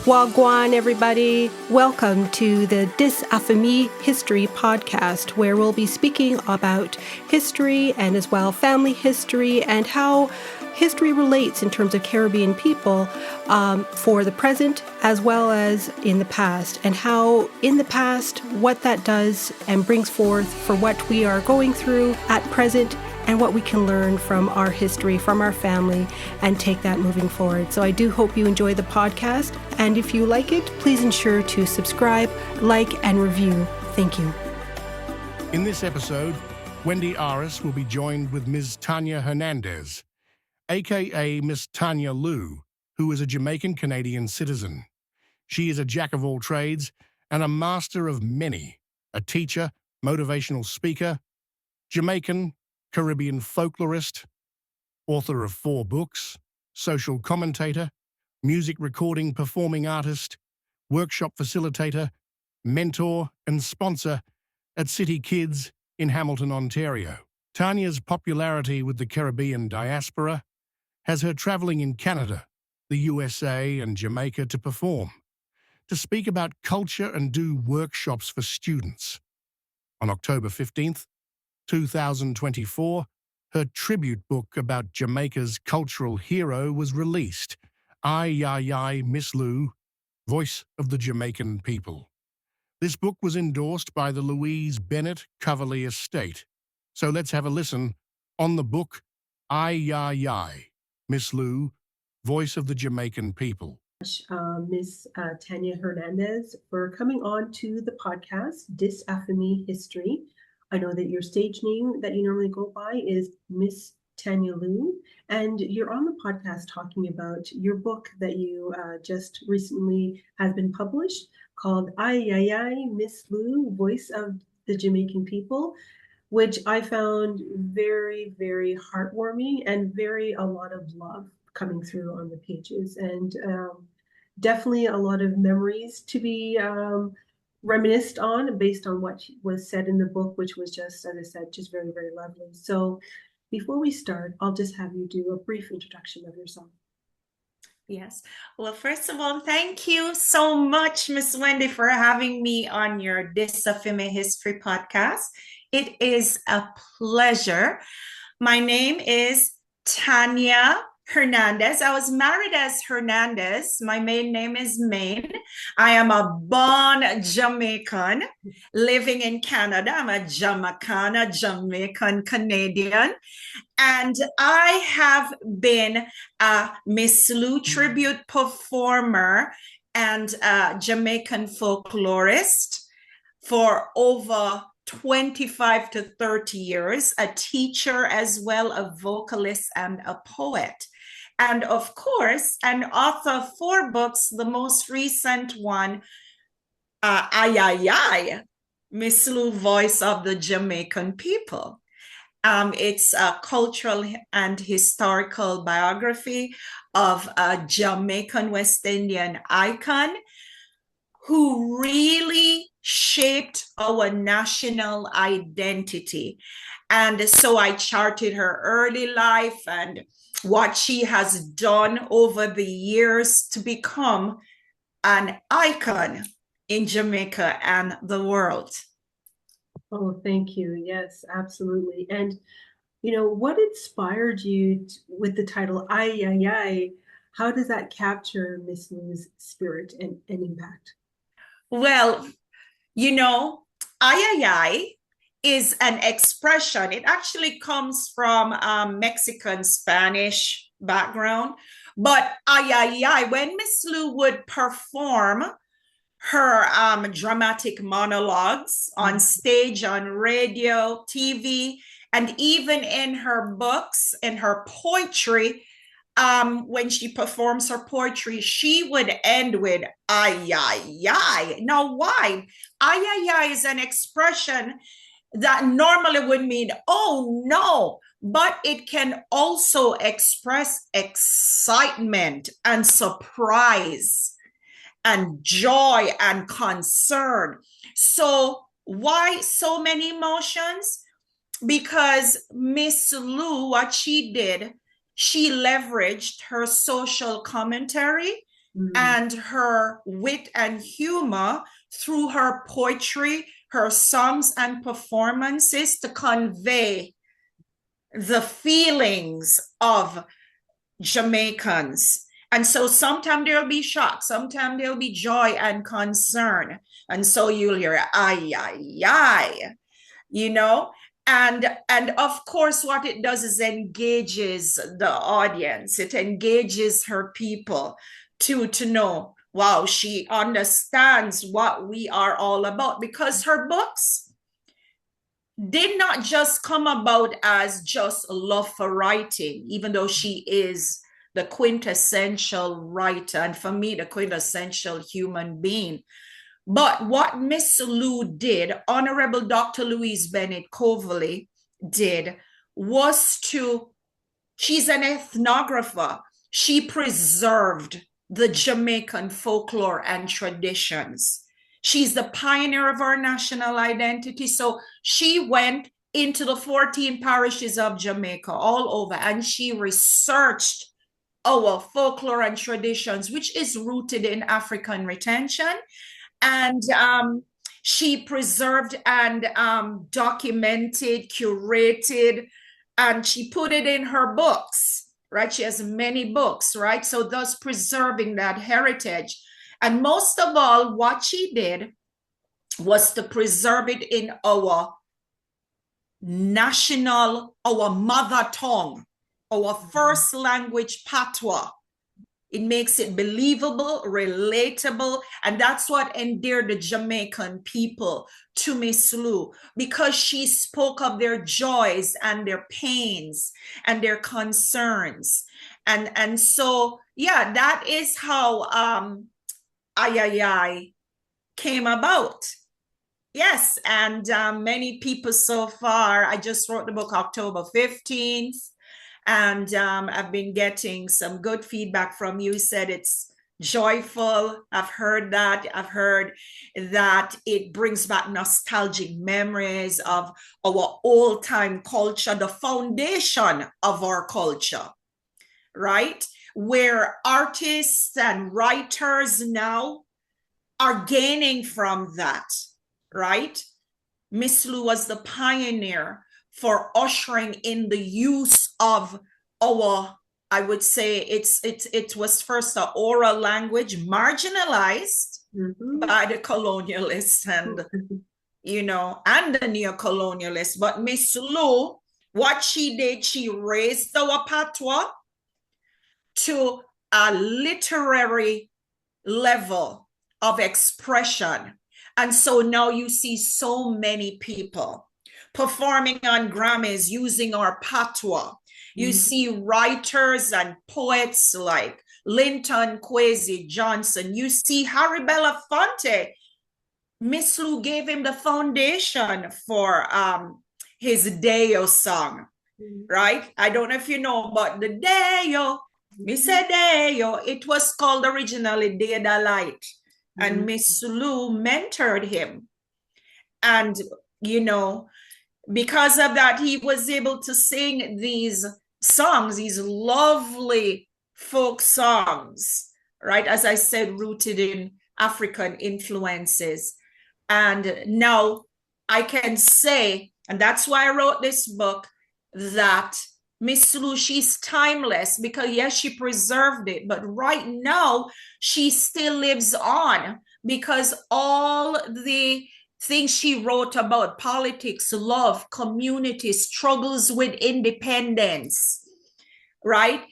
Wagwan, everybody. Welcome to the Dis Afimi History podcast, where we'll be speaking about history and as well family history and how history relates in terms of Caribbean people for the present as well as in the past, and how in the past what that does and brings forth for what we are going through at present and what we can learn from our history, from our family, and take that moving forward. So I do hope you enjoy the podcast. And if you like it, please ensure to subscribe, like, and review. Thank you. In this episode, Wendy Aris will be joined with Ms. Tanya Hernandez, aka Miss Tanya Liu, who is a Jamaican-Canadian citizen. She is a jack of all trades and a master of many, a teacher, motivational speaker, Jamaican, Caribbean folklorist, author of 4 books, social commentator, music recording performing artist, workshop facilitator, mentor and sponsor at City Kids in Hamilton, Ontario. Tanya's popularity with the Caribbean diaspora has her traveling in Canada, the USA and Jamaica to perform, to speak about culture and do workshops for students. On October 15th, 2024, her tribute book about Jamaica's cultural hero was released, Ay-Ya-Yai Miss Lou, Voice of the Jamaican People. This book was endorsed by the Louise Bennett Coverley Estate. So let's have a listen on the book Ay-Ya-Yai Miss Lou, Voice of the Jamaican People. Ms. Tanya Hernandez, for coming on to the podcast, Dis Afimi History. I know that your stage name that you normally go by is Miss Tanya Liu, and you're on the podcast talking about your book that you just recently has been published called Ay-Ya-Yai Miss Lou, Voice of the Jamaican People, which I found very, very heartwarming and a lot of love coming through on the pages, and definitely a lot of memories to be reminisced on based on what was said in the book, which was just, as I said, just very, very lovely. So before we start, I'll just have you do a brief introduction of yourself. Yes. Well, first of all, thank you so much, Miss Wendy, for having me on your Dis Afimi History podcast. It is a pleasure. My name is Tanya Hernandez. I was married as Hernandez. My maiden name is Main. I am a born Jamaican living in Canada. I'm a Jamaicana, Jamaican-Canadian. And I have been a Miss Lou tribute performer and a Jamaican folklorist for over 25 to 30 years, a teacher as well, a vocalist and a poet. And of course, an author of 4 books, the most recent one, Ay-Ya-Yai Miss Lou, Voice of the Jamaican People. It's a cultural and historical biography of a Jamaican West Indian icon who really shaped our national identity. And so I charted her early life and what she has done over the years to become an icon in Jamaica and the world. Oh, thank you. Yes, absolutely. And, you know, what inspired you with the title Ay-Ya-Yai? How does that capture Miss Lou's spirit and impact? Well, you know, Ay-Ya-Yai is an expression. It actually comes from Mexican Spanish background. But Ay-Ya-Yai, when Miss Lou would perform her dramatic monologues on stage, on radio, TV, and even in her books, in her poetry, when she performs her poetry, she would end with ay-ya-yai. Now, why? Ay-ya-yai is an expression that normally would mean, oh no, but it can also express excitement and surprise and joy and concern. So why so many emotions? Because Miss Lou, what she did, she leveraged her social commentary and her wit and humor through her poetry, her songs and performances to convey the feelings of Jamaicans. And so sometimes there'll be shock, sometimes there'll be joy and concern. And so you'll hear ay-ya-yai, you know, and of course what it does is engages the audience. It engages her people to know, wow, she understands what we are all about, because her books did not just come about as just love for writing, even though she is the quintessential writer, and for me, the quintessential human being. But what Miss Lou did, Honorable Dr. Louise Bennett Coverley did, was she's an ethnographer. She preserved the Jamaican folklore and traditions. She's the pioneer of our national identity. So she went into the 14 parishes of Jamaica all over, and she researched our folklore and traditions, which is rooted in African retention. And she preserved and documented, curated, and she put it in her books, right? She has many books, right? So thus preserving that heritage. And most of all, what she did was to preserve it in our national, our mother tongue, our first language patois. It makes it believable, relatable, and that's what endeared the Jamaican people to Miss Lou, because she spoke of their joys and their pains and their concerns. And so, yeah, that is how Ay-Ya-Yai came about. Yes, and many people so far, I just wrote the book October 15th, and I've been getting some good feedback from you. You said it's joyful. I've heard that. I've heard that it brings back nostalgic memories of our old-time culture, the foundation of our culture, right? Where artists and writers now are gaining from that, right? Miss Lou was the pioneer for ushering in the use of our, I would say it was first an oral language, marginalized by the colonialists and, you know, and the neo-colonialists. But Miss Lou, what she did, she raised our patois to a literary level of expression. And so now you see so many people performing on Grammys using our patois. You see writers and poets like Linton Kwesi Johnson. You see Harry Belafonte. Miss Lou gave him the foundation for his Deo song, right? I don't know if you know, but the Deo, Miss Deo, it was called originally Day Da Light. And Miss Lou mentored him. And, you know, because of that, he was able to sing these songs, these lovely folk songs, right? As I said, rooted in African influences. And now I can say, and that's why I wrote this book, that Miss Lou, she's timeless, because yes, she preserved it, but right now she still lives on, because all the things she wrote about politics, love, community, struggles with independence, right?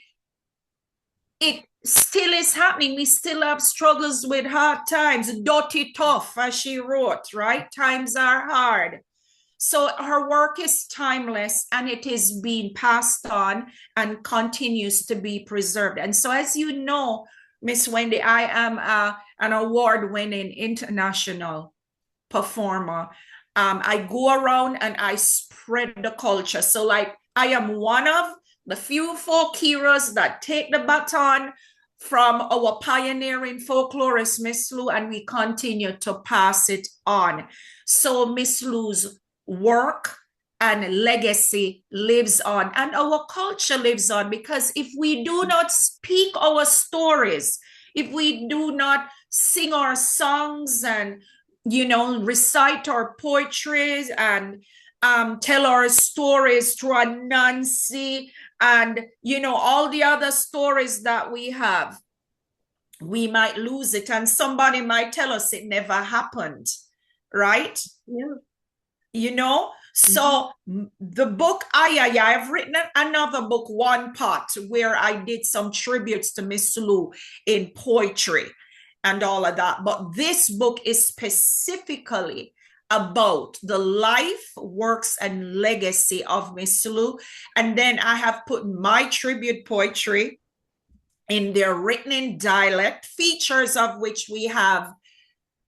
It still is happening. We still have struggles with hard times, dirty tough, as she wrote, right? Times are hard. So her work is timeless, and it is being passed on and continues to be preserved. And so, as you know, Miss Wendy, I am an award-winning international performer. I go around and I spread the culture. So like, I am one of the few folk heroes that take the baton from our pioneering folklorist, Miss Lou, and we continue to pass it on. So Miss Lou's work and legacy lives on, and our culture lives on, because if we do not speak our stories, if we do not sing our songs and, recite our poetries and tell our stories through Anansi and, all the other stories that we have, we might lose it. And somebody might tell us it never happened, right? Yeah. So the book Ay-Ya-Yai, I've written another book, One Pot, where I did some tributes to Miss Lou in poetry and all of that. But this book is specifically about the life, works, and legacy of Miss Lou. And then I have put my tribute poetry in there, written in dialect, features of which we have.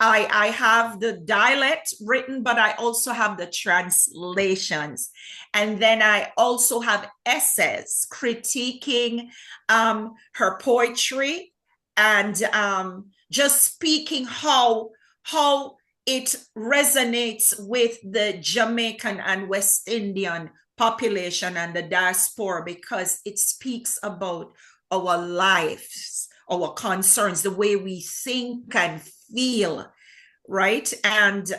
I have the dialect written, but I also have the translations. And then I also have essays critiquing her poetry and just speaking how it resonates with the Jamaican and West Indian population and the diaspora, because it speaks about our lives, our concerns, the way we think and feel, right? And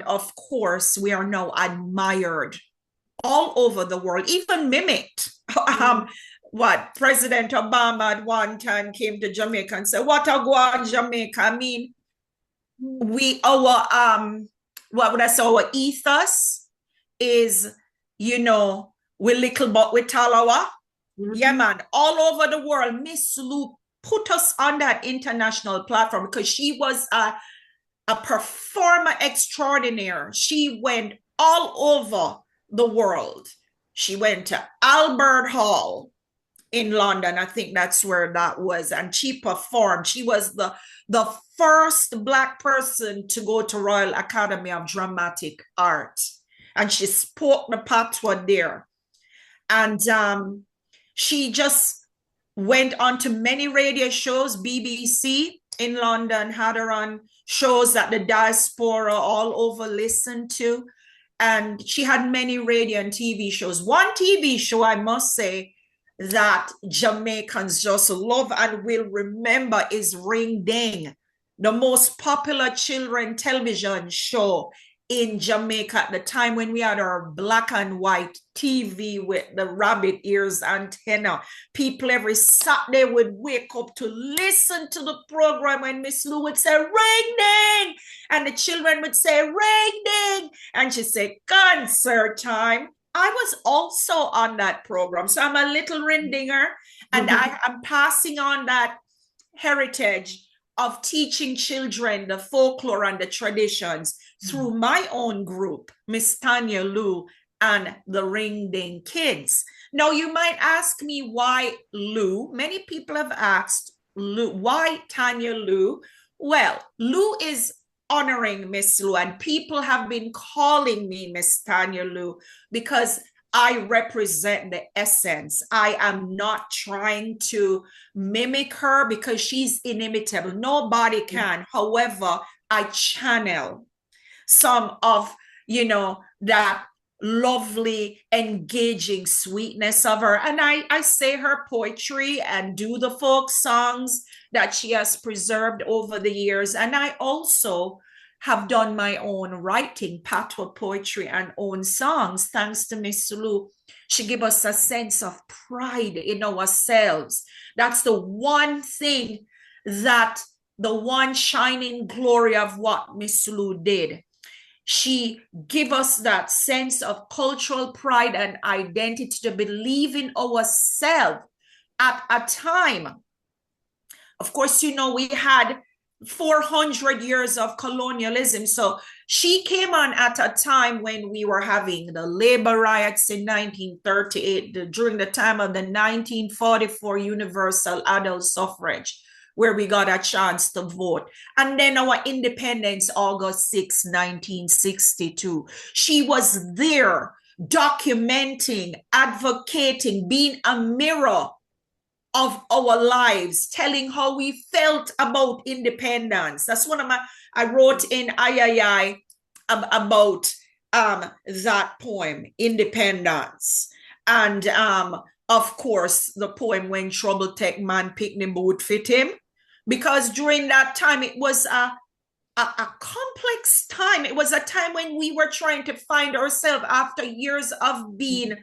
of course, we are now admired all over the world, even mimicked. What President Obama at one time came to Jamaica and said, "What a go on Jamaica." I mean, our ethos is, we little but we talawa. Yeah, man, all over the world. Miss Lou put us on that international platform because she was a performer extraordinaire. She went all over the world. She went to Albert Hall in London. I think that's where that was. And she performed. She was the first Black person to go to Royal Academy of Dramatic Art. And she spoke the patois there. And she just went on to many radio shows. BBC in London had her on shows that the diaspora all over listened to. And she had many radio and TV shows. One TV show, I must say, that Jamaicans just love and will remember is Ring Ding, the most popular children television show in Jamaica at the time when we had our black and white TV with the rabbit ears antenna. People every Saturday would wake up to listen to the program when Miss Lou would say, "Ring ding," and the children would say, "Ring ding," and she'd say, "Concert time." I was also on that program, so I'm a little ring dinger, and I am passing on that heritage of teaching children the folklore and the traditions through my own group, Miss Tanya Liu and the Ring Ding Kids. Now, you might ask me why Liu. Many people have asked Liu, why Tanya Liu? Well, Liu is honoring Miss Lou, and people have been calling me Miss Tanya Liu because I represent the essence. I am not trying to mimic her because she's inimitable. Nobody can. However, I channel some of, that lovely, engaging sweetness of her. And I say her poetry and do the folk songs that she has preserved over the years. And I also have done my own writing, patois poetry and own songs, thanks to Miss Lou. She gave us a sense of pride in ourselves. That's the one thing, that the one shining glory of what Miss Lou did. She gave us that sense of cultural pride and identity, to believe in ourselves at a time. Of course, we had 400 years of colonialism. So she came on at a time when we were having the labor riots in 1938, during the time of the 1944 universal adult suffrage, where we got a chance to vote. And then our independence, August 6, 1962. She was there documenting, advocating, being a mirror of our lives, telling how we felt about independence. That's I wrote in Ay-Ya-Yai about that poem, Independence. And of course, the poem When Trouble Take Man, Pick the Boot Fit Him. because during that time, it was a complex time. It was a time when we were trying to find ourselves after years of being,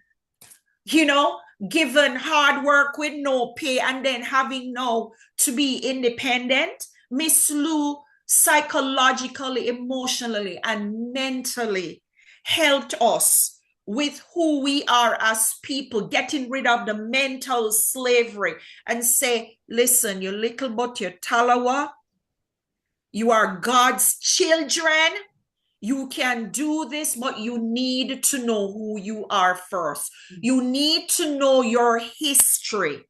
given hard work with no pay, and then having now to be independent. Miss Lou psychologically, emotionally, and mentally helped us with who we are as people, getting rid of the mental slavery and say, listen, you little but your talawa, you are God's children. You can do this, but you need to know who you are first. You need to know your history,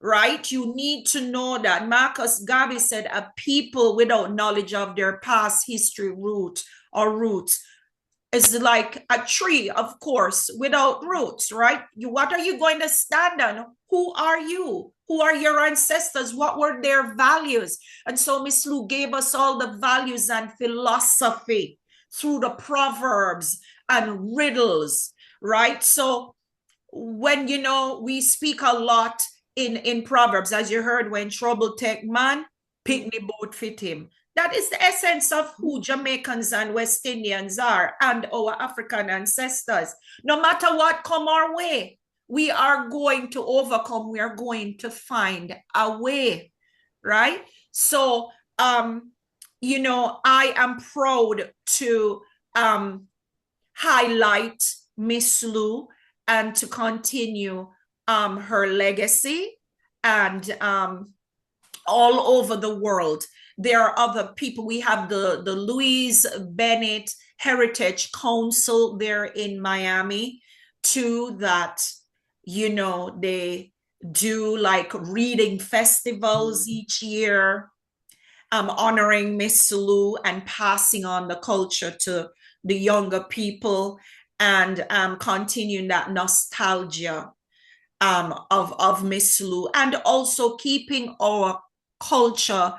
right? You need to know that. Marcus Garvey said, a people without knowledge of their past history roots is like a tree, of course, without roots, right? What are you going to stand on? Who are you? Who are your ancestors? What were their values? And so Miss Lou gave us all the values and philosophy through the proverbs and riddles, right? So when, we speak a lot in proverbs, as you heard, when trouble take man, picnic boat fit him. That is the essence of who Jamaicans and West Indians are, and our African ancestors. No matter what come our way, we are going to overcome. We are going to find a way, right? So, I am proud to highlight Miss Lou and to continue her legacy, and all over the world. There are other people. We have the Louise Bennett Heritage Council there in Miami too, that, they do like reading festivals each year, honoring Miss Lou and passing on the culture to the younger people, and continuing that nostalgia of Miss Lou, and also keeping our culture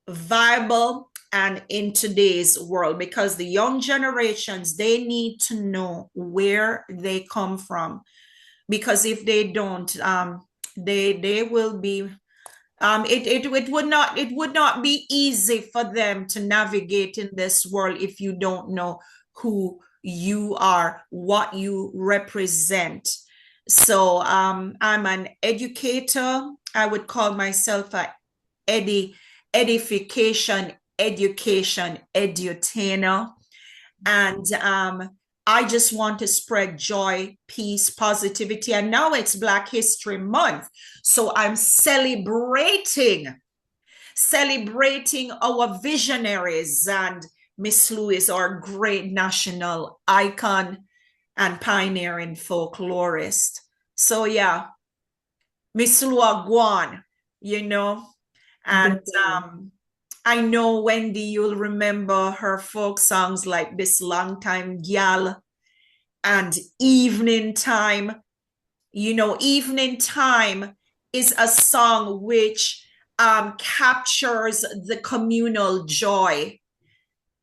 viable and in today's world, because the young generations, they need to know where they come from, because if they don't, they will be it would not be easy for them to navigate in this world if you don't know who you are, what you represent. So I'm an educator. I would call myself a edification, education, edutainer. And I just want to spread joy, peace, positivity. And now it's Black History Month. So I'm celebrating our visionaries. And Miss Lou is our great national icon and pioneering folklorist. So yeah, Miss Lou Aguan, and I know, Wendy, you'll remember her folk songs like This Long Time Gal and Evening Time. Evening Time is a song which captures the communal joy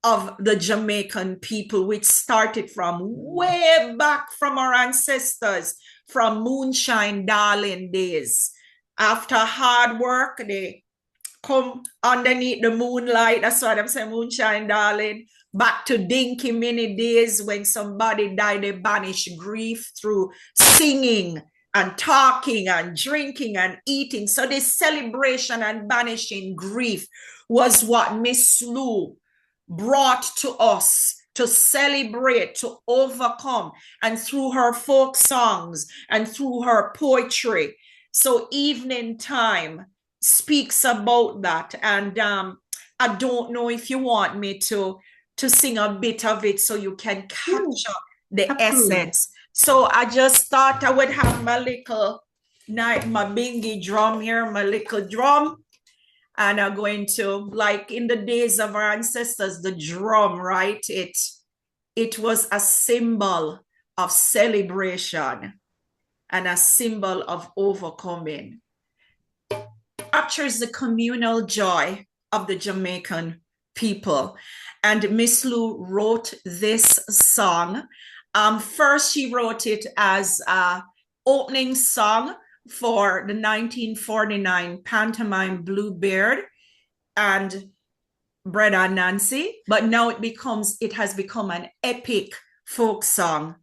of the Jamaican people, which started from way back from our ancestors, from moonshine darling days. After hard work, they come underneath the moonlight. That's what I'm saying, moonshine darling. Back to dinky mini days when somebody died, they banish grief through singing and talking and drinking and eating. So this celebration and banishing grief was what Miss Lou brought to us, to celebrate, to overcome, and through her folk songs and through her poetry. So Evening Time speaks about that. And I don't know if you want me to sing a bit of it so you can capture the essence. So I just thought I would have my little my bingy drum here, my little drum. And I'm going to, like in the days of our ancestors, the drum, right? It was a symbol of celebration and a symbol of overcoming. Captures the communal joy of the Jamaican people. And Miss Lou wrote this song. First, she wrote it as an opening song for the 1949 pantomime Bluebeard, and Bread and Nancy, but now it has become an epic folk song.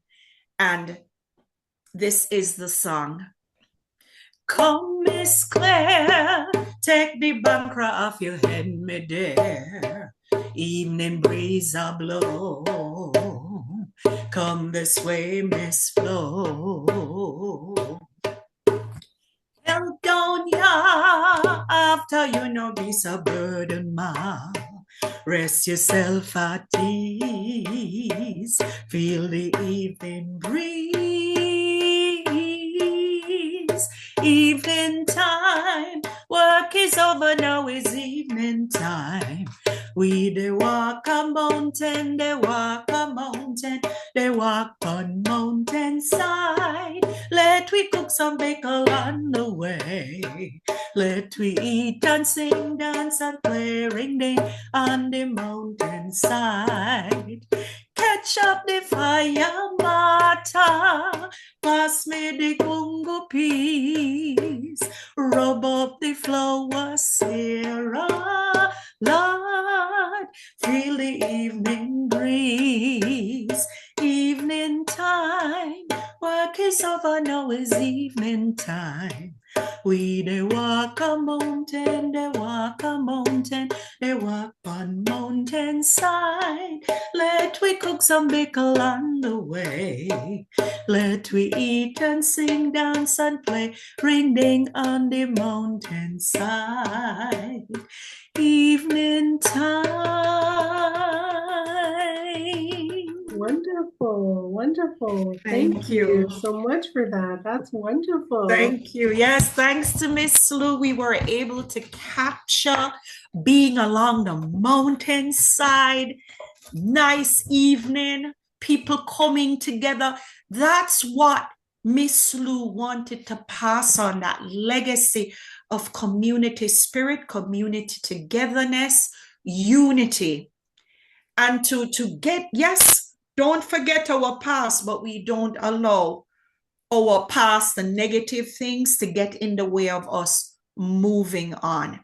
And this is the song. Come, Miss Claire, take the bankra off your head, me dear. Evening breeze a blow. Come this way, Miss Flo. Help down ya after you know be so burden ma. Rest yourself at ease. Feel the evening breeze. Evening time. Work is over now, it's evening time. We they walk a mountain, they walk a mountain, they walk on mountain side. Let we cook some bacon on the way. Let we eat and sing, dance and play ring ding on the mountainside. Catch up the fire, Martha. Pass me the gungo peas. Rub up the flour, Sarah. Lord, feel the evening breeze. Evening time. Work is over now, is evening time. We they walk a mountain, they walk a mountain, they walk on mountain side. Let we cook some bacon on the way. Let we eat and sing, dance and play, ring ding on the mountain side. Evening time. Wonderful, wonderful. Thank you. so much for that. That's wonderful. Thank you. Yes, thanks to Miss Lou, we were able to capture being along the mountainside, nice evening, people coming together. That's what Miss Lou wanted to pass on, that legacy of community spirit, community togetherness, unity. And to get, yes, don't forget our past, but we don't allow our past, the negative things to get in the way of us moving on,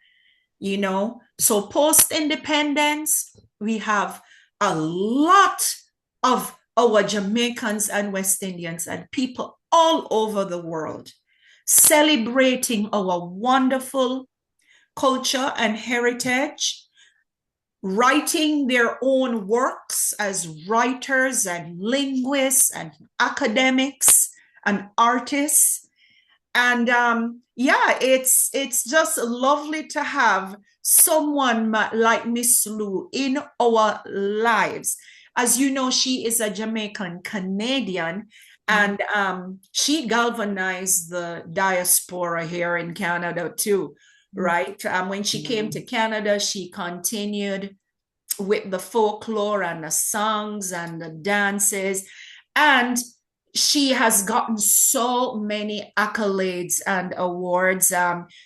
you know? So post-independence, we have a lot of our Jamaicans and West Indians and people all over the world celebrating our wonderful culture and heritage, writing their own works as writers and linguists and academics and artists. And yeah, it's just lovely to have someone like Miss Lou in our lives. As you know, she is a Jamaican-Canadian, and she galvanized the diaspora here in Canada too, right? When she came to Canada, she continued with the folklore and the songs and the dances, and she has gotten so many accolades and awards.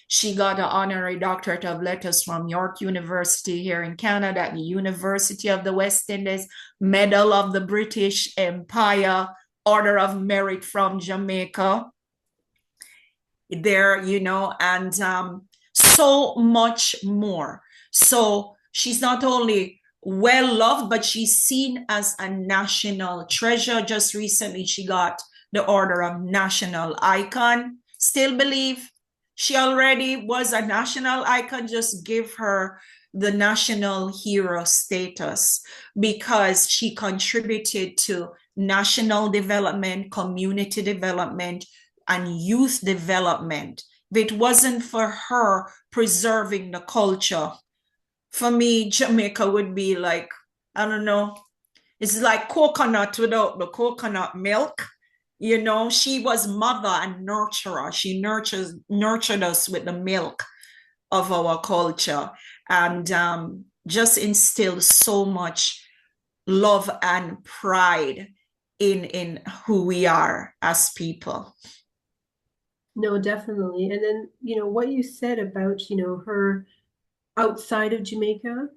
She got an honorary doctorate of letters from York University here in Canada, at the University of the West Indies, Medal of the British Empire, Order of Merit from Jamaica there, you know, and so much more. So she's not only well loved, but she's seen as a national treasure. Just recently, she got the Order of National Icon. Still believe she already was a national icon. Just give her the national hero status because she contributed to national development, community development, and youth development. If it wasn't for her preserving the culture, for me, Jamaica would be like, I don't know, it's like coconut without the coconut milk. You know, she was mother and nurturer. She nurtured us with the milk of our culture, and just instilled so much love and pride in who we are as people. No, definitely. And then, you know, what you said about, you know, her outside of Jamaica,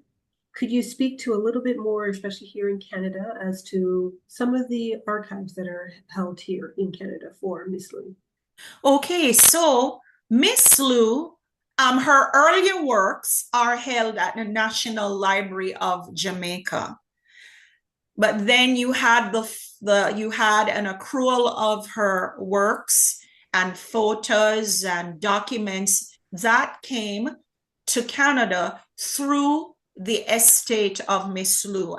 could you speak to a little bit more, especially here in Canada, as to some of the archives that are held here in Canada for Miss Lou? Okay, so Miss Lou Her earlier works are held at the National Library of Jamaica. But then you had you had an accrual of her works and photos and documents that came to Canada through the estate of Miss Lou.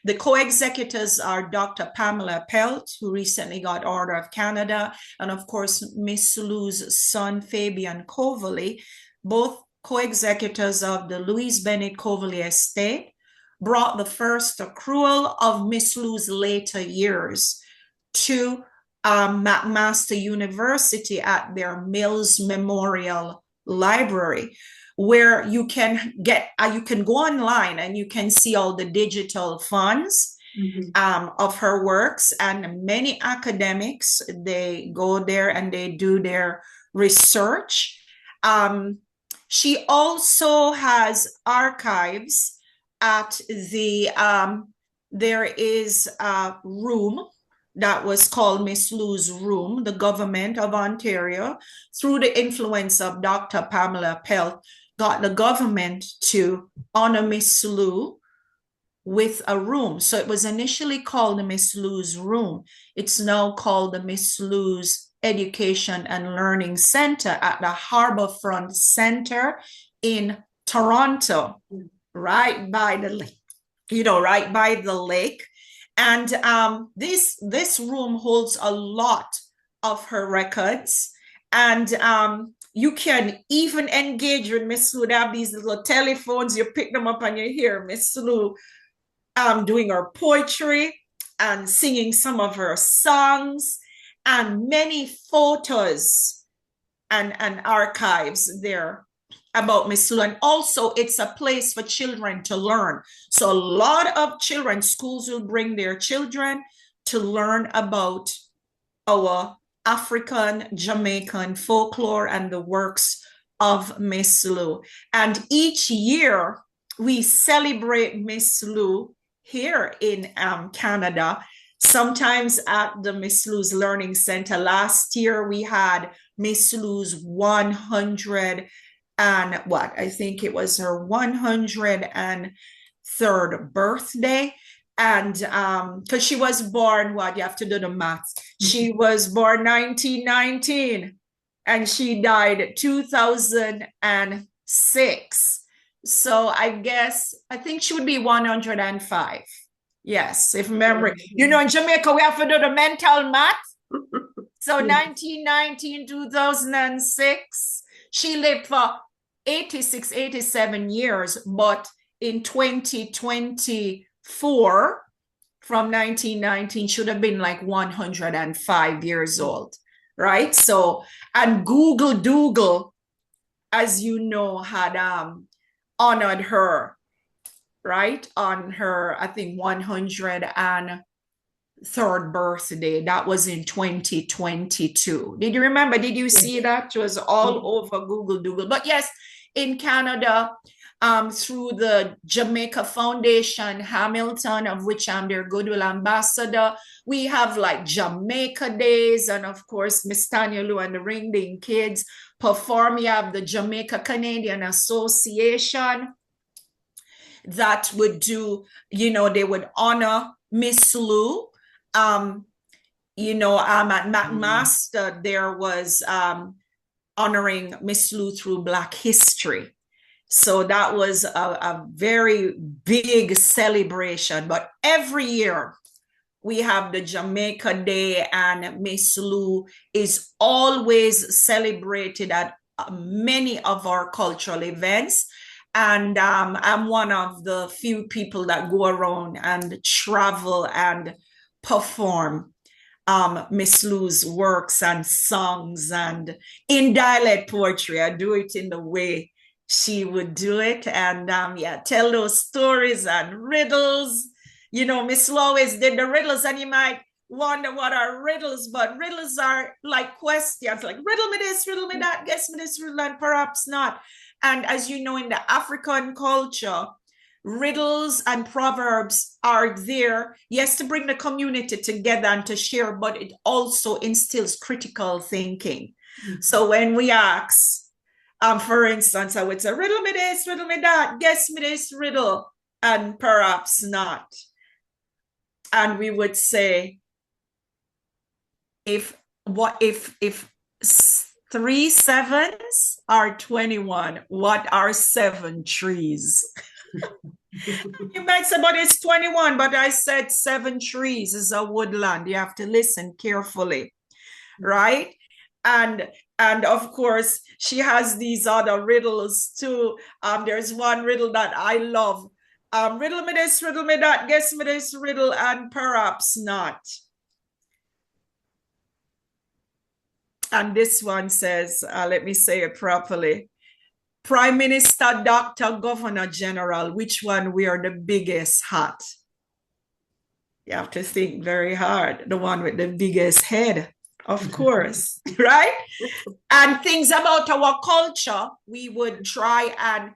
The co-executors are Dr. Pamela Pelt, who recently got Order of Canada, and of course, Miss Lou's son, Fabian Coverley, both co-executors of the Louise Bennett Coverley estate, brought the first accrual of Miss Lou's later years to McMaster University at their Mills Memorial Library, where you can go online and you can see all the digital funds of her works, and many academics, they go there and they do their research. She also has archives at the, there is a room that was called Miss Lou's Room. The government of Ontario, through the influence of Dr. Pamela Pelt, got the government to honor Miss Lou with a room. So it was initially called the Miss Lou's Room. It's now called the Miss Lou's Education and Learning Center at the Harbourfront Center in Toronto, right by the lake, right by the lake. And this room holds a lot of her records. And you can even engage with Miss Lou. They have these little telephones. You pick them up and you hear Miss Lou doing her poetry and singing some of her songs, and many photos and archives there about Miss Lou. And also it's a place for children to learn. So a lot of children, schools will bring their children to learn about our African, Jamaican folklore and the works of Miss Lou. And each year we celebrate Miss Lou here in Canada, sometimes at the Miss Lou's Learning Center. Last year we had Miss Lou's 100 and what? I think it was her 103rd birthday. And because she was born, what, you have to do the math. She was born 1919 and she died 2006. So I think she would be 105. Yes, if memory. In Jamaica, we have to do the mental math. So 1919, 2006, she lived for 86, 87 years, but in 2024, from 1919, should have been like 105 years old, right? So, and Google Dougal, as you know, had honored her, right, on her, I think, 103rd birthday. That was in 2022. Did you remember? Did you see that? It was all over Google Dougal. But yes, in Canada, through the Jamaica Foundation Hamilton, of which I'm their Goodwill Ambassador, we have like Jamaica Days, and of course Miss Tanya Liu and the Ring Ding Kids perform. You have the Jamaica-Canadian Association that would do, they would honor Miss Lou. At McMaster, there was honoring Miss Lou through Black History. So that was a very big celebration. But every year we have the Jamaica Day, and Miss Lou is always celebrated at many of our cultural events. And I'm one of the few people that go around and travel and perform Miss Lou's works and songs, and in dialect poetry. I do it in the way she would do it, and tell those stories and riddles. Miss Lou always did the riddles, and you might wonder what are riddles, but riddles are like questions, like riddle me this, riddle me that, guess me this, riddle, and perhaps not. And as you know, in the African culture, riddles and proverbs are there, yes, to bring the community together and to share, but it also instills critical thinking. So when we ask, For instance, I would say, riddle me this, riddle me that, guess me this riddle, and perhaps not. And we would say, if 3 sevens are 21, what are 7 trees? You might say, but it's 21, but I said 7 trees is a woodland. You have to listen carefully, right? And of course, she has these other riddles too. There's one riddle that I love. Riddle me this, riddle me that, guess me this riddle, and perhaps not. And this one says, let me say it properly. Prime Minister, Doctor, Governor General, which one wear the biggest hat? You have to think very hard. The one with the biggest head, of course, right? And things about our culture, we would try and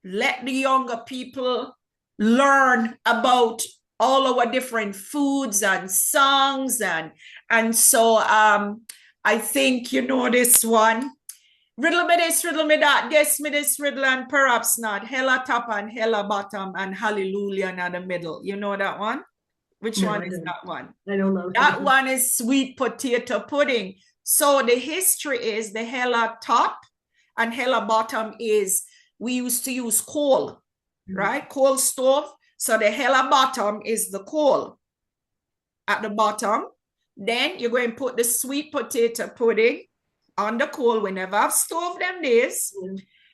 let the younger people learn about all our different foods and songs. And so I think you know this one. Riddle me this, riddle me that, guess me this riddle, and perhaps not. Hella top and hella bottom and hallelujah in the middle. You know that one? Which one is that one? I don't know. That one is sweet potato pudding. So the history is the hella top and hella bottom is, we used to use coal, right? Coal stove. So the hella bottom is the coal at the bottom. Then you're going to put the sweet potato pudding on the coal. We never have stove them days.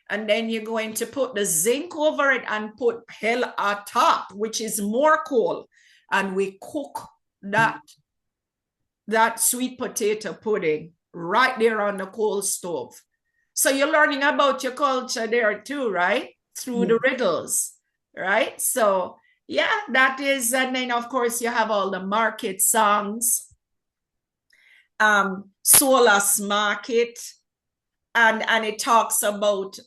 And then you're going to put the zinc over it and put hell atop, which is more coal. And we cook that sweet potato pudding right there on the coal stove. So you're learning about your culture there too, right? Through the riddles, right? So yeah, that is, and then of course you have all the market songs. Solas Market, and it talks about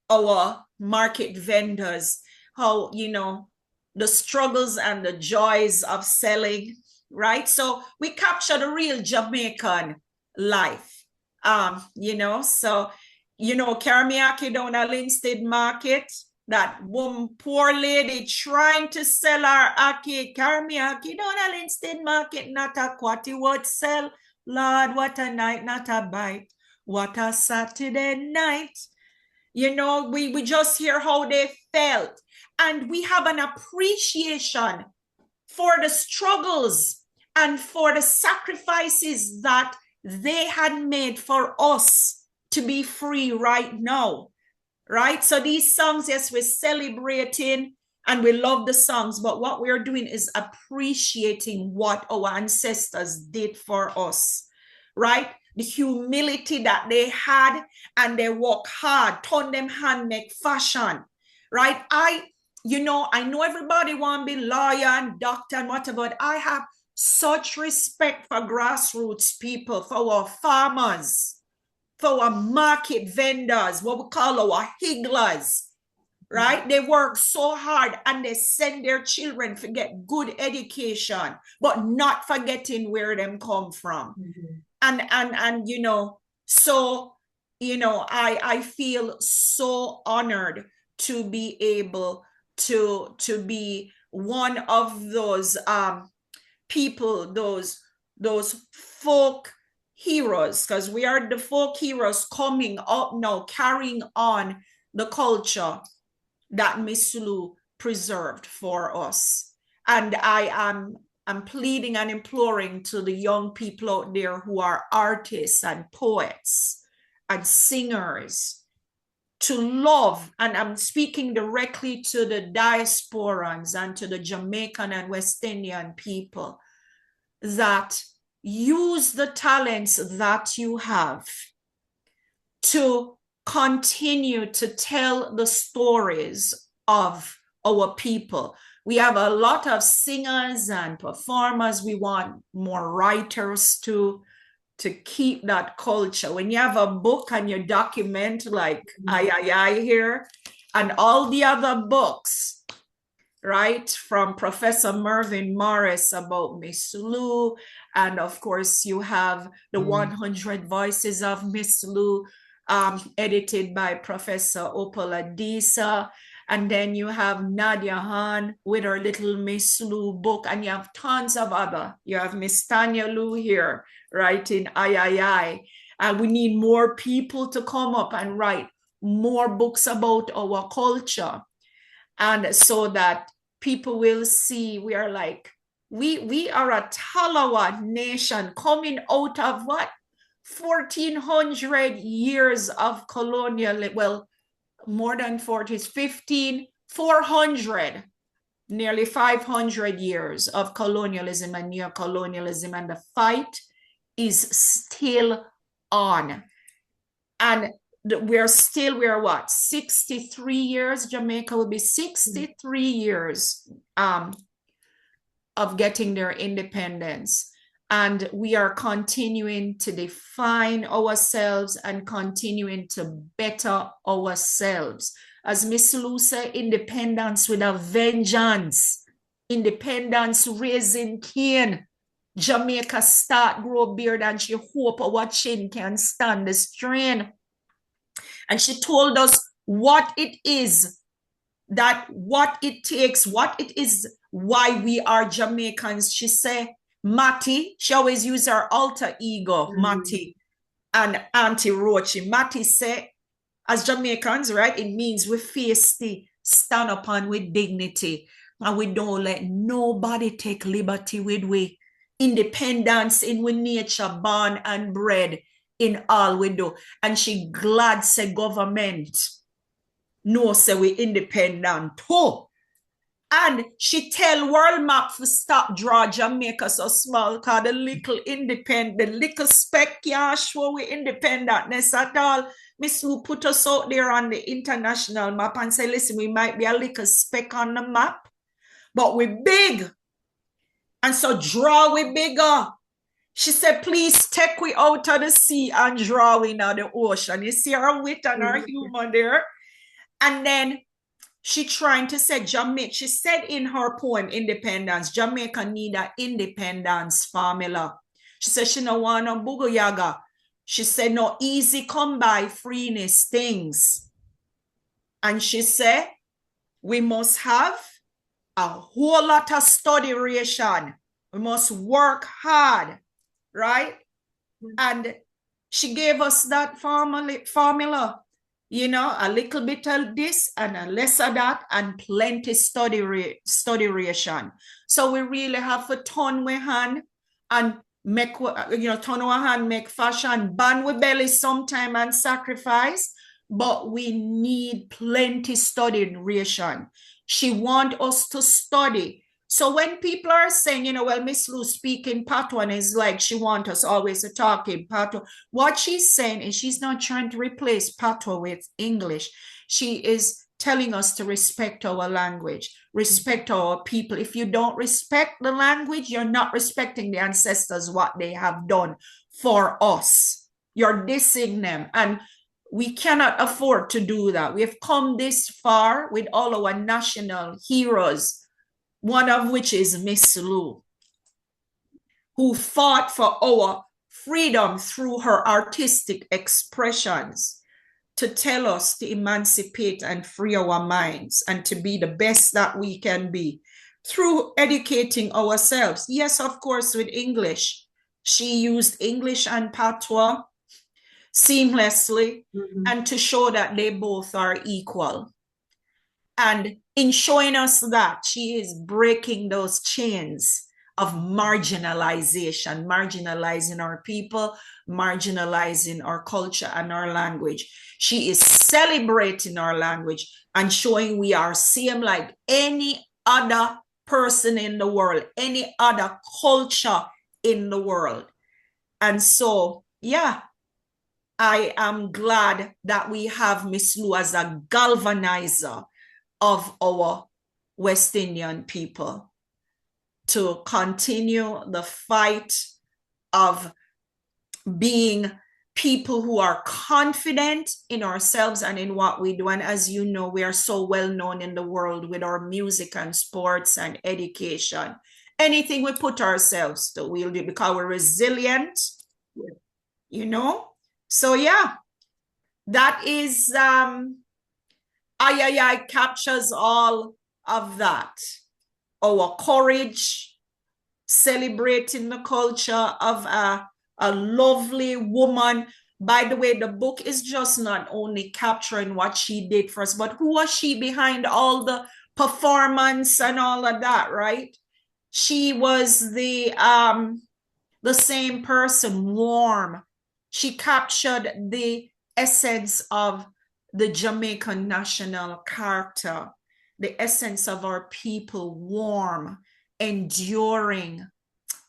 our market vendors, how, you know, the struggles and the joys of selling, right? So we capture the real Jamaican life, you know, so, you know, Karmiaki down at Linstead Market, that one poor lady trying to sell her aki, Karmiaki down at Linstead Market, not a quatty would sell. Lord, what a night, not a bite. What a Saturday night. You know, we just hear how they felt. And we have an appreciation for the struggles and for the sacrifices that they had made for us to be free right now. Right? So these songs, yes, we're celebrating and we love the songs, but what we're doing is appreciating what our ancestors did for us, right? The humility that they had, and they work hard, turn them hand, make fashion, right? I know everybody want to be lawyer and doctor and whatever, but I have such respect for grassroots people, for our farmers, for our market vendors, what we call our higglers, right? They work so hard and they send their children to get good education, but not forgetting where them come from. And you know, so, you know, I feel so honored to be able to be one of those people, those folk heroes, because we are the folk heroes coming up now, carrying on the culture that Miss Lou preserved for us. And I'm pleading and imploring to the young people out there who are artists and poets and singers to love, and I'm speaking directly to the diasporans and to the Jamaican and West Indian people, that use the talents that you have to continue to tell the stories of our people. We have a lot of singers and performers. We want more writers to keep that culture. When you have a book and you document like Ay-Ya-Yai here and all the other books, right, from Professor Mervyn Morris about Miss Lou, and of course you have the 100 Voices of Miss Lou. edited by Professor Opola Disa. And then you have Nadia Han with her Little Miss Lou book, and you have tons of other. You have Miss Tanya Liu here writing Ay-Ya-Yai. And we need more people to come up and write more books about our culture. And so that people will see we are like, we are a Talawa nation coming out of what? 1400 years of colonial, well, more than 40, 400, nearly 500 years of colonialism and neocolonialism, and the fight is still on. And we're what, 63 years? Jamaica will be 63 years of getting their independence. And we are continuing to define ourselves and continuing to better ourselves. As Miss Lou said, independence with a vengeance. Independence raising Cain. Jamaica start grow beard, and she hope our chin can stand the strain. And she told us what it is, that what it takes, what it is, why we are Jamaicans. She said, Matty, she always use her alter ego, Matty and Auntie Rochi. Matty said, as Jamaicans, right, it means we face the stand upon with dignity, and we don't let nobody take liberty with we. Independence in we nature, born and bred in all we do. And she glad say government no say we independent too. And she tell world map to stop draw Jamaica so small, cause the little independent, the little speck can't show we independentness at all. Miss Lou put us out there on the international map and say, listen, we might be a little speck on the map, but we big. And so draw we bigger. She said, please take we out of the sea and draw we into the ocean. You see her wit and her humor there. And then she trying to say Jamaica, she said in her poem, Independence, Jamaica need an independence formula. She said she no want no bugo yaga. She said no easy come by freeness things. And she said we must have a whole lot of study ration. We must work hard, right? And she gave us that formula. You know, a little bit of this and a less of that, and plenty study ration. So we really have to turn our hand and make, turn our hand, make fashion, ban with belly sometime and sacrifice, but we need plenty study ration. She want us to study. So when people are saying, well, Miss Lou speaking Patois, and it's like she wants us always to talk in Patois. What she's saying is she's not trying to replace Patois with English. She is telling us to respect our language, respect our people. If you don't respect the language, you're not respecting the ancestors, what they have done for us. You're dissing them. And we cannot afford to do that. We have come this far with all our national heroes, one of which is Miss Lou, who fought for our freedom through her artistic expressions to tell us to emancipate and free our minds and to be the best that we can be through educating ourselves. Yes, of course, with English. She used English and Patois seamlessly, and to show that they both are equal. And in showing us that, she is breaking those chains of marginalization, marginalizing our people, marginalizing our culture and our language. She is celebrating our language and showing we are same like any other person in the world, any other culture in the world. And so, yeah, I am glad that we have Miss Lou as a galvanizer of our West Indian people to continue the fight of being people who are confident in ourselves and in what we do. And as you know, we are so well known in the world with our music and sports and education. Anything we put ourselves to, we'll do because we're resilient, So yeah, that is Ay-Ya-Yai captures all of that. Our courage, celebrating the culture of a lovely woman. By the way, the book is just not only capturing what she did for us, but who was she behind all the performance and all of that, right? She was the same person, warm. She captured the essence of the Jamaican national character, the essence of our people, warm, enduring,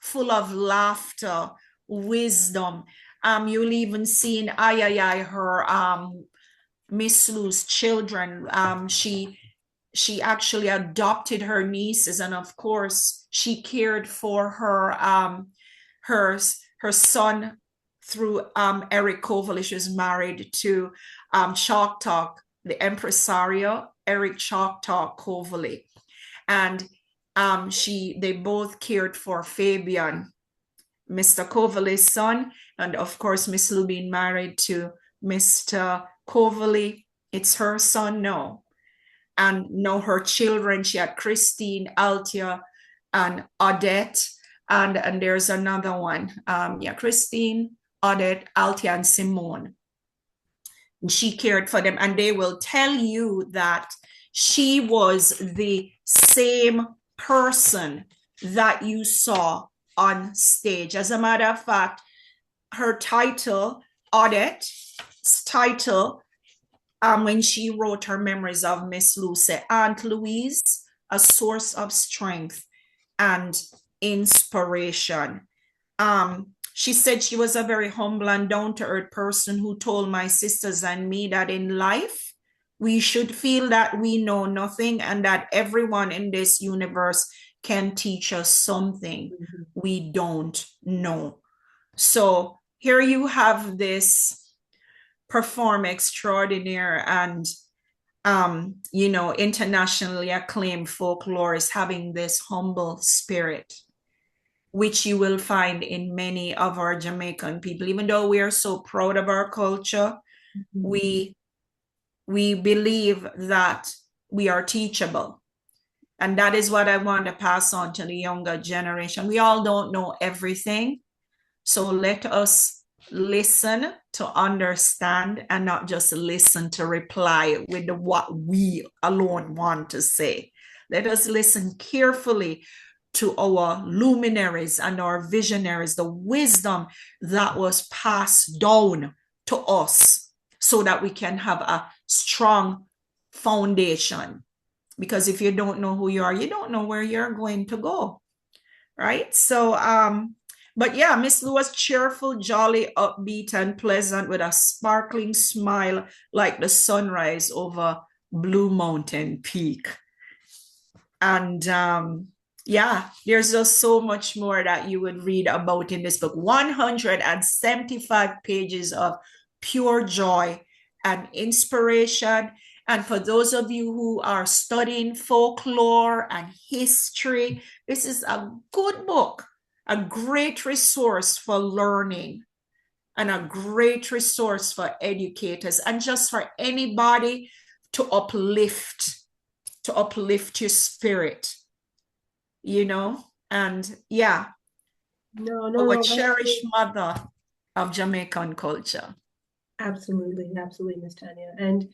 full of laughter, wisdom. You'll even see in Ay-Ya-Yai her Miss Lou's children. She actually adopted her nieces, and of course, she cared for her son through Eric Coverley. She was married to Choctaw, the impresario Eric Choctaw Coverley, and they both cared for Fabian, Mr. Coverley's son, and of course Miss Lou being married to Mr. Coverley, it's her son now. And now her children, she had Christine, Althea, and Odette, and there's another one, Christine, Odette, Althea, and Simone. And she cared for them, and they will tell you that she was the same person that you saw on stage. As a matter of fact, her title, Odette's title, when she wrote her memoirs of Miss Lou, said, Aunt Louise, a source of strength and inspiration. She said she was a very humble and down-to-earth person who told my sisters and me that in life, we should feel that we know nothing and that everyone in this universe can teach us something we don't know. So here you have this perform extraordinaire and internationally acclaimed folklorist having this humble spirit, which you will find in many of our Jamaican people. Even though we are so proud of our culture, we believe that we are teachable. And that is what I want to pass on to the younger generation. We all don't know everything. So let us listen to understand and not just listen to reply with what we alone want to say. Let us listen carefully to our luminaries and our visionaries, the wisdom that was passed down to us so that we can have a strong foundation. Because if you don't know who you are, you don't know where you're going to go, right? So, but yeah, Miss Lou was cheerful, jolly, upbeat, and pleasant with a sparkling smile like the sunrise over Blue Mountain Peak. And yeah, there's just so much more that you would read about in this book. 175 pages of pure joy and inspiration. And for those of you who are studying folklore and history, this is a good book, a great resource for learning, and a great resource for educators, and just for anybody to uplift your spirit, and yeah, our cherished mother of Jamaican culture. Absolutely, Miss Tanya. And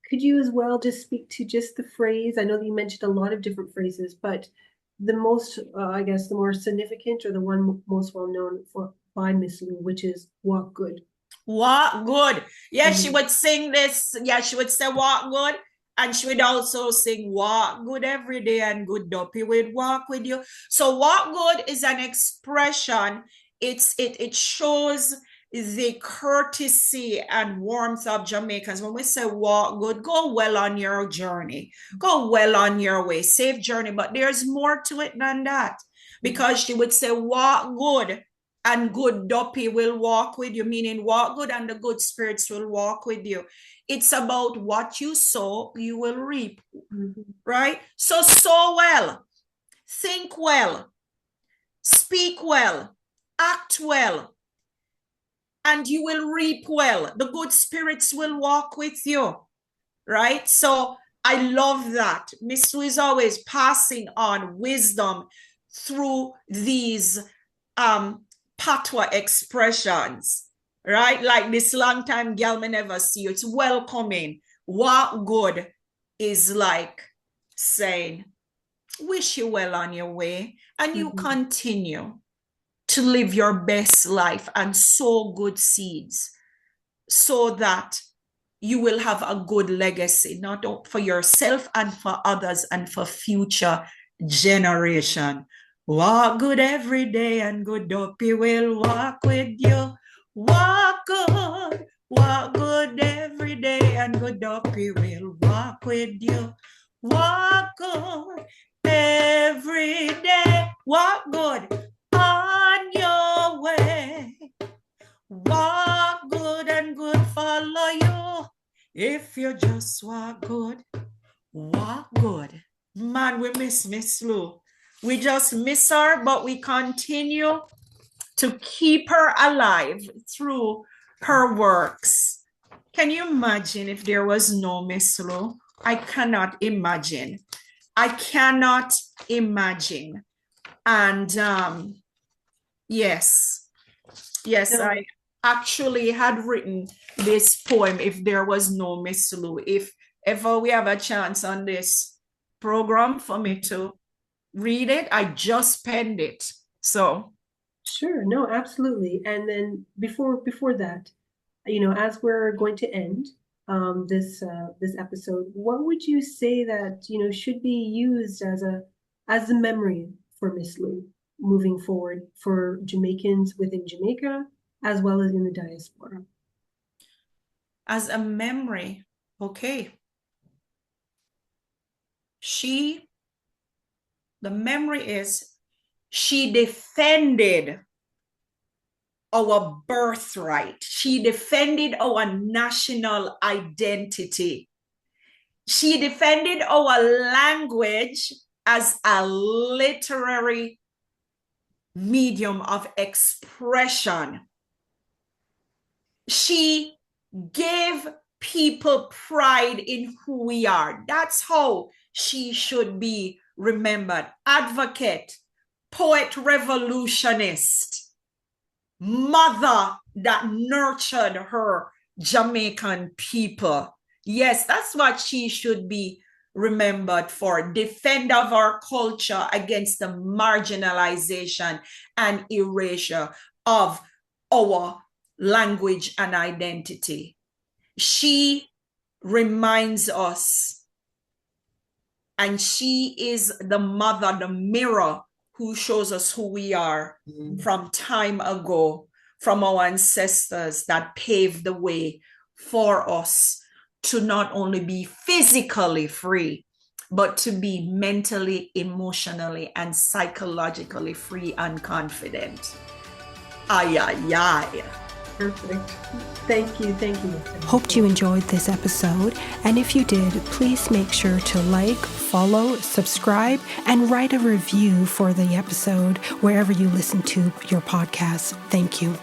could you as well just speak to just the phrase? I know that you mentioned a lot of different phrases, but the most, I guess, the more significant or the one most well known by Miss Lou, which is "walk good." Walk good. Yeah, she would sing this. Yeah, she would say "walk good," and she would also sing "walk good every day," and "good dopey would walk with you." So "walk good" is an expression. It shows the courtesy and warmth of Jamaicans. When we say walk good, go well on your journey, go well on your way, safe journey. But there's more to it than that, because she would say walk good and good dopey will walk with you, meaning walk good and the good spirits will walk with you. It's about what you sow, you will reap, right? So sow well, think well, speak well, act well, and you will reap well. The good spirits will walk with you, right? So I love that. Miss Lou is always passing on wisdom through these patois expressions, right? Like this long time gal me never see you. It's welcoming. What good is like saying, wish you well on your way, and you continue to live your best life and sow good seeds so that you will have a good legacy, not for yourself and for others and for future generation. Walk good every day and good dopey will walk with you. Walk good every day and good dopey will walk with you. Walk good every day, walk good on your way. Walk good and good follow you. If you just walk good, walk good. Man, we miss Miss Lou. We just miss her, but we continue to keep her alive through her works. Can you imagine if there was no Miss Lou? I cannot imagine. I cannot imagine. And yes, I actually had written this poem, If There Was No Miss Lou. If ever we have a chance on this program for me to read it, I just penned it. So Sure, no, absolutely. And then before that, as we're going to end this episode, what would you say that should be used as a memory for Miss Lou moving forward for Jamaicans within Jamaica as well as in the diaspora? As a memory, okay. The memory is she defended our birthright. She defended our national identity. She defended our language as a literary medium of expression. She gave people pride in who we are. That's how she should be remembered. Advocate, poet revolutionist, mother that nurtured her Jamaican people. Yes, that's what she should be remembered for. Defender of our culture against the marginalization and erasure of our language and identity. She reminds us, and she is the mother, the mirror who shows us who we are from time ago, from our ancestors that paved the way for us to not only be physically free, but to be mentally, emotionally, and psychologically free and confident. Ay-Ya-Yai. Perfect. Thank you. Hoped you enjoyed this episode, and if you did, please make sure to like, follow, subscribe, and write a review for the episode wherever you listen to your podcast. Thank you.